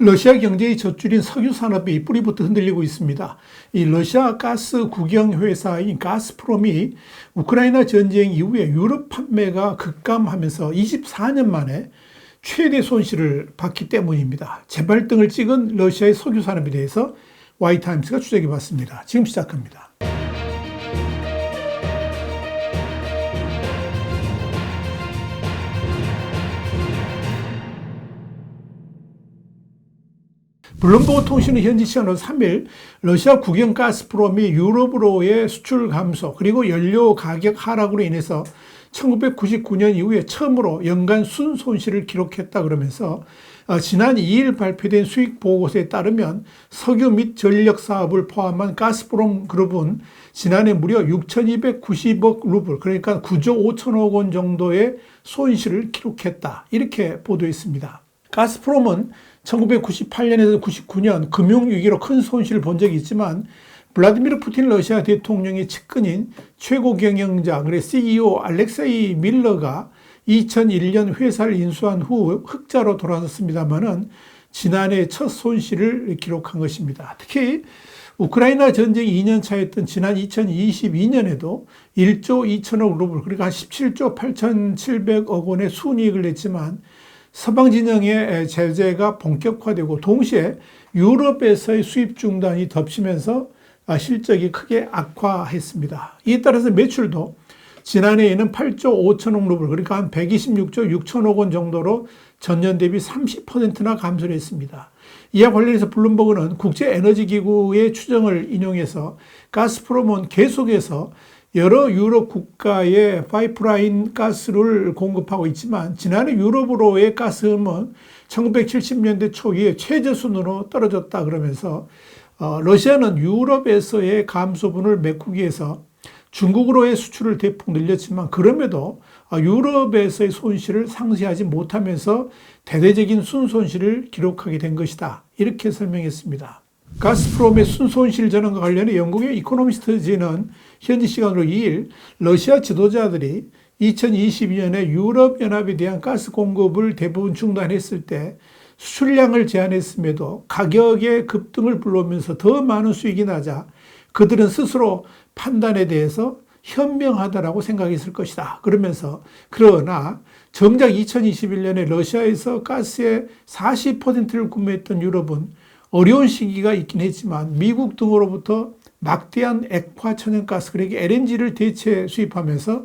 러시아 경제의 젖줄인 석유 산업이 뿌리부터 흔들리고 있습니다. 이 러시아 가스 국영 회사인 가스프롬이 우크라이나 전쟁 이후에 유럽 판매가 급감하면서 24년 만에 최대 손실을 봤기 때문입니다. 재발등을 찍은 러시아의 석유 산업에 대해서 와이타임스가 추적해 봤습니다. 지금 시작합니다. 블룸버그 통신은 현지 시간으로 3일 러시아 국영 가스프롬이 유럽으로의 수출 감소 그리고 연료 가격 하락으로 인해서 1999년 이후에 처음으로 연간 순손실을 기록했다 그러면서 지난 2일 발표된 수익 보고서에 따르면 석유 및 전력 사업을 포함한 가스프롬 그룹은 지난해 무려 6,290억 루블 그러니까 9조 5천억 원 정도의 손실을 기록했다 이렇게 보도했습니다. 가스프롬은 1998년에서 99년 금융위기로 큰 손실을 본 적이 있지만 블라디미르 푸틴 러시아 대통령의 측근인 최고 경영자, CEO 알렉세이 밀러가 2001년 회사를 인수한 후 흑자로 돌아섰습니다만은 지난해 첫 손실을 기록한 것입니다. 특히 우크라이나 전쟁 2년 차였던 지난 2022년에도 1조 2천억 루블, 그러니까 한 17조 8,700억 원의 순이익을 냈지만 서방 진영의 제재가 본격화되고 동시에 유럽에서의 수입 중단이 덮치면서 실적이 크게 악화했습니다. 이에 따라서 매출도 지난해에는 8조 5천억 루블 그러니까 한 126조 6천억 원 정도로 전년 대비 30%나 감소를 했습니다. 이와 관련해서 블룸버그는 국제에너지기구의 추정을 인용해서 가스프롬은 계속해서 여러 유럽 국가에 파이프라인 가스를 공급하고 있지만 지난해 유럽으로의 가스음은 1970년대 초기에 최저순으로 떨어졌다 그러면서 러시아는 유럽에서의 감소분을 메꾸기 위해서 중국으로의 수출을 대폭 늘렸지만 그럼에도 유럽에서의 손실을 상쇄하지 못하면서 대대적인 순손실을 기록하게 된 것이다. 이렇게 설명했습니다. 가스프롬의 순손실 전환과 관련해 영국의 이코노미스트지는 현지 시간으로 2일 러시아 지도자들이 2022년에 유럽연합에 대한 가스 공급을 대부분 중단했을 때 수출량을 제한했음에도 가격의 급등을 불러오면서 더 많은 수익이 나자 그들은 스스로 판단에 대해서 현명하다라고 생각했을 것이다. 그러면서 그러나 정작 2021년에 러시아에서 가스의 40%를 구매했던 유럽은 어려운 시기가 있긴 했지만 미국 등으로부터 막대한 액화 천연가스 그러니까 LNG를 대체 수입하면서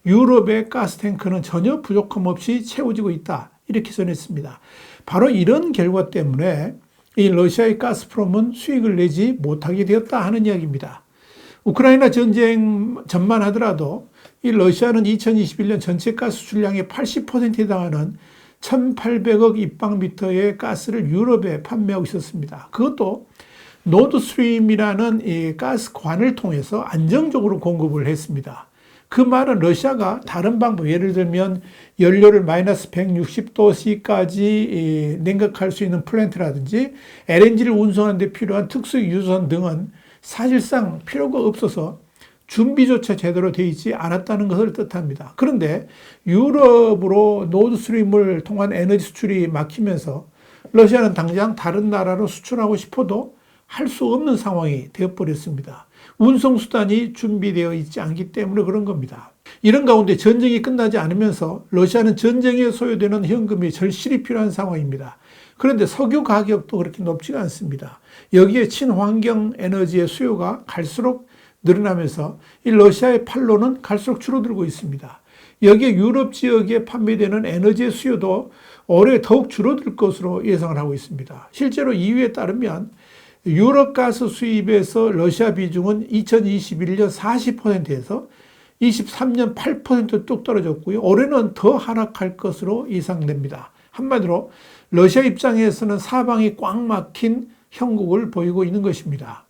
유럽의 가스 탱크는 전혀 부족함 없이 채워지고 있다. 이렇게 전했습니다. 바로 이런 결과 때문에 이 러시아의 가스프롬은 수익을 내지 못하게 되었다 하는 이야기입니다. 우크라이나 전쟁 전만 하더라도 이 러시아는 2021년 전체 가스 수출량의 80%에 해당하는 1,800억 입방미터의 가스를 유럽에 판매하고 있었습니다. 그것도 노드스트림이라는 이 가스관을 통해서 안정적으로 공급을 했습니다. 그 말은 러시아가 다른 방법, 예를 들면 연료를 마이너스 160도씨까지 냉각할 수 있는 플랜트라든지 LNG를 운송하는 데 필요한 특수 유선 등은 사실상 필요가 없어서 준비조차 제대로 되어 있지 않았다는 것을 뜻합니다. 그런데 유럽으로 노드스트림을 통한 에너지 수출이 막히면서 러시아는 당장 다른 나라로 수출하고 싶어도 할 수 없는 상황이 되어버렸습니다. 운송수단이 준비되어 있지 않기 때문에 그런 겁니다. 이런 가운데 전쟁이 끝나지 않으면서 러시아는 전쟁에 소요되는 현금이 절실히 필요한 상황입니다. 그런데 석유 가격도 그렇게 높지가 않습니다. 여기에 친환경 에너지의 수요가 갈수록 늘어나면서 이 러시아의 판로는 갈수록 줄어들고 있습니다. 여기에 유럽 지역에 판매되는 에너지의 수요도 올해 더욱 줄어들 것으로 예상을 하고 있습니다. 실제로 EU에 따르면 유럽 가스 수입에서 러시아 비중은 2021년 40%에서 23년 8% 뚝 떨어졌고요. 올해는 더 하락할 것으로 예상됩니다. 한마디로 러시아 입장에서는 사방이 꽉 막힌 형국을 보이고 있는 것입니다.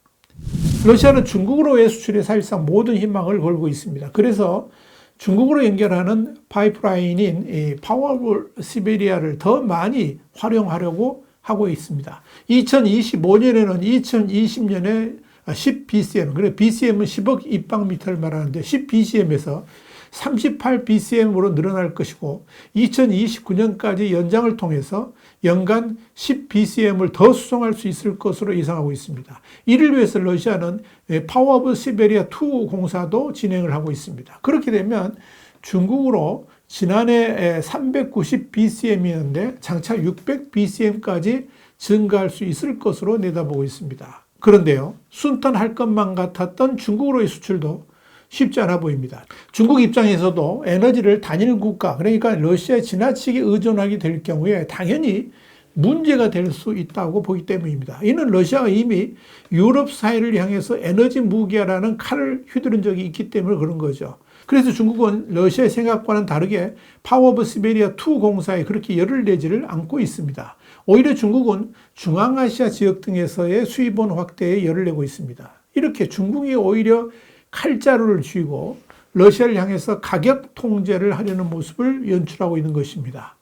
러시아는 중국으로의 수출에 사실상 모든 희망을 걸고 있습니다. 그래서 중국으로 연결하는 파이프라인인 파워볼 시베리아를 더 많이 활용하려고 하고 있습니다. 2025년에는 2020년에 10BCM, 그래 BCM은 10억 입방미터를 말하는데 10BCM에서 38BCM으로 늘어날 것이고 2029년까지 연장을 통해서 연간 10bcm을 더 수송할 수 있을 것으로 예상하고 있습니다. 이를 위해서 러시아는 파워 오브 시베리아 2 공사도 진행을 하고 있습니다. 그렇게 되면 중국으로 지난해 390bcm이었는데 장차 600bcm까지 증가할 수 있을 것으로 내다보고 있습니다. 그런데요, 순탄할 것만 같았던 중국으로의 수출도 쉽지 않아 보입니다. 중국 입장에서도 에너지를 단일 국가, 그러니까 러시아에 지나치게 의존하게 될 경우에 당연히 문제가 될 수 있다고 보기 때문입니다. 이는 러시아가 이미 유럽 사회를 향해서 에너지 무기화라는 칼을 휘두른 적이 있기 때문에 그런 거죠. 그래서 중국은 러시아의 생각과는 다르게 파워 오브 시베리아 2 공사에 그렇게 열을 내지를 않고 있습니다. 오히려 중국은 중앙아시아 지역 등에서의 수입원 확대에 열을 내고 있습니다. 이렇게 중국이 오히려 칼자루를 쥐고 러시아를 향해서 가격 통제를 하려는 모습을 연출하고 있는 것입니다.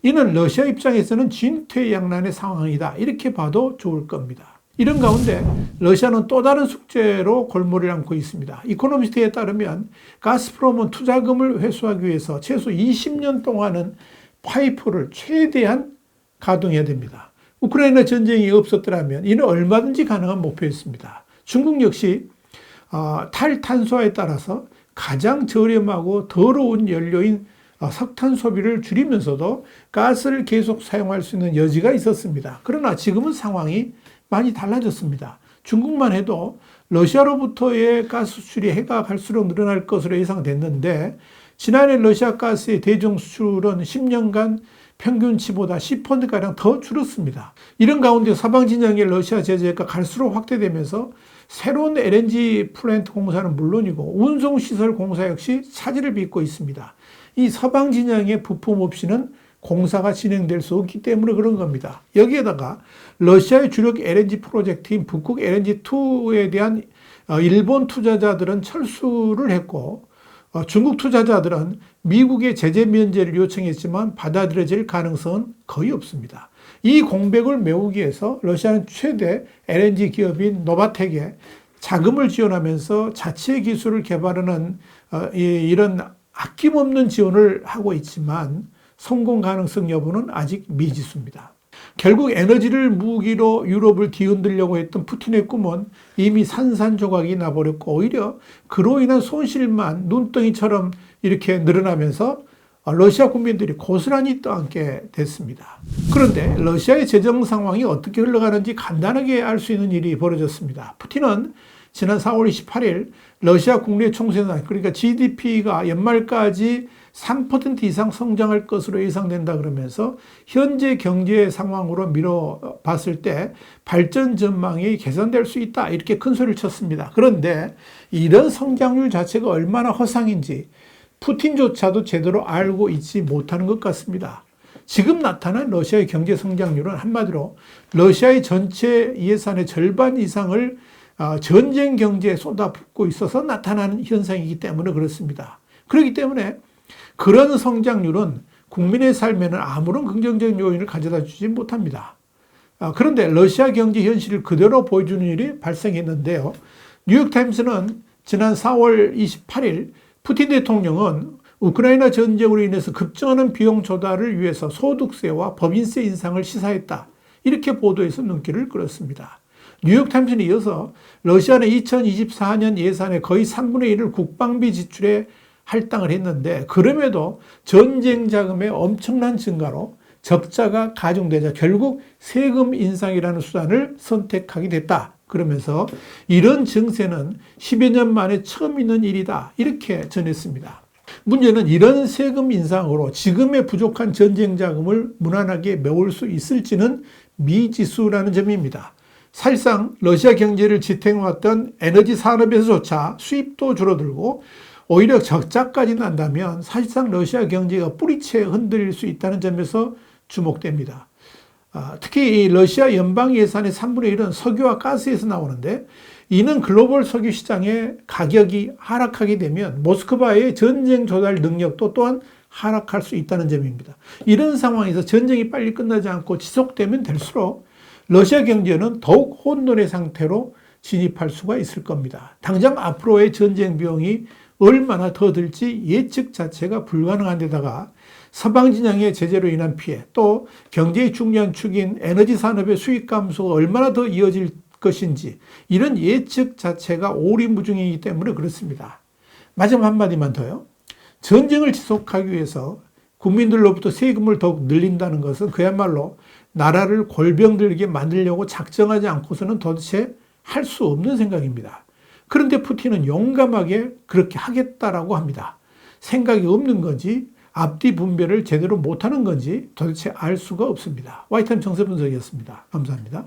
이는 러시아 입장에서는 진퇴양난의 상황이다, 이렇게 봐도 좋을 겁니다. 이런 가운데 러시아는 또 다른 숙제로 골머리를 앓고 있습니다. 이코노미스트에 따르면 가스프롬은 투자금을 회수하기 위해서 최소 20년 동안은 파이프를 최대한 가동해야 됩니다. 우크라이나 전쟁이 없었더라면 이는 얼마든지 가능한 목표였습니다. 중국 역시 탈탄소화에 따라서 가장 저렴하고 더러운 연료인 석탄 소비를 줄이면서도 가스를 계속 사용할 수 있는 여지가 있었습니다. 그러나 지금은 상황이 많이 달라졌습니다. 중국만 해도 러시아로부터의 가스 수출이 해가 갈수록 늘어날 것으로 예상됐는데 지난해 러시아 가스의 대중 수출은 10년간 평균치보다 10%가량 더 줄었습니다. 이런 가운데 서방 진영의 러시아 제재가 갈수록 확대되면서 새로운 LNG 플랜트 공사는 물론이고 운송시설 공사 역시 차질을 빚고 있습니다. 이 서방 진영의 부품 없이는 공사가 진행될 수 없기 때문에 그런 겁니다. 여기에다가 러시아의 주력 LNG 프로젝트인 북극 LNG2에 대한 일본 투자자들은 철수를 했고 중국 투자자들은 미국의 제재 면제를 요청했지만 받아들여질 가능성은 거의 없습니다. 이 공백을 메우기 위해서 러시아는 최대 LNG 기업인 노바텍에 자금을 지원하면서 자체 기술을 개발하는 이런 아낌없는 지원을 하고 있지만 성공 가능성 여부는 아직 미지수입니다. 결국 에너지를 무기로 유럽을 뒤흔들려고 했던 푸틴의 꿈은 이미 산산조각이 나버렸고 오히려 그로 인한 손실만 눈덩이처럼 이렇게 늘어나면서 러시아 국민들이 고스란히 떠안게 됐습니다. 그런데 러시아의 재정 상황이 어떻게 흘러가는지 간단하게 알 수 있는 일이 벌어졌습니다. 푸틴은 지난 4월 28일 러시아 국내 총생산, 그러니까 GDP가 연말까지 3% 이상 성장할 것으로 예상된다 그러면서 현재 경제 상황으로 미뤄봤을 때 발전 전망이 개선될 수 있다, 이렇게 큰 소리를 쳤습니다. 그런데 이런 성장률 자체가 얼마나 허상인지 푸틴조차도 제대로 알고 있지 못하는 것 같습니다. 지금 나타난 러시아의 경제 성장률은 한마디로 러시아의 전체 예산의 절반 이상을 전쟁 경제에 쏟아붓고 있어서 나타나는 현상이기 때문에 그렇습니다. 그렇기 때문에 그런 성장률은 국민의 삶에는 아무런 긍정적인 요인을 가져다 주지 못합니다. 그런데 러시아 경제 현실을 그대로 보여주는 일이 발생했는데요. 뉴욕타임스는 지난 4월 28일 푸틴 대통령은 우크라이나 전쟁으로 인해서 급증하는 비용 조달을 위해서 소득세와 법인세 인상을 시사했다, 이렇게 보도해서 눈길을 끌었습니다. 뉴욕타임스는 이어서 러시아는 2024년 예산의 거의 3분의 1을 국방비 지출에 할당을 했는데 그럼에도 전쟁 자금의 엄청난 증가로 적자가 가중되자 결국 세금 인상이라는 수단을 선택하게 됐다, 그러면서 이런 증세는 10여 년 만에 처음 있는 일이다, 이렇게 전했습니다. 문제는 이런 세금 인상으로 지금의 부족한 전쟁 자금을 무난하게 메울 수 있을지는 미지수라는 점입니다. 사실상 러시아 경제를 지탱해왔던 에너지 산업에서조차 수입도 줄어들고 오히려 적자까지 난다면 사실상 러시아 경제가 뿌리채 흔들릴 수 있다는 점에서 주목됩니다. 특히 이 러시아 연방 예산의 3분의 1은 석유와 가스에서 나오는데 이는 글로벌 석유 시장의 가격이 하락하게 되면 모스크바의 전쟁 조달 능력도 또한 하락할 수 있다는 점입니다. 이런 상황에서 전쟁이 빨리 끝나지 않고 지속되면 될수록 러시아 경제는 더욱 혼돈의 상태로 진입할 수가 있을 겁니다. 당장 앞으로의 전쟁 비용이 얼마나 더 들지 예측 자체가 불가능한 데다가 서방 진영의 제재로 인한 피해, 또 경제의 중요한 축인 에너지 산업의 수익 감소가 얼마나 더 이어질 것인지 이런 예측 자체가 오리무중이기 때문에 그렇습니다. 마지막 한마디만 더요. 전쟁을 지속하기 위해서 국민들로부터 세금을 더욱 늘린다는 것은 그야말로 나라를 골병들게 만들려고 작정하지 않고서는 도대체 할 수 없는 생각입니다. 그런데 푸틴은 용감하게 그렇게 하겠다라고 합니다. 생각이 없는 건지 앞뒤 분배를 제대로 못하는 건지 도대체 알 수가 없습니다. 와이타임 정세 분석이었습니다. 감사합니다.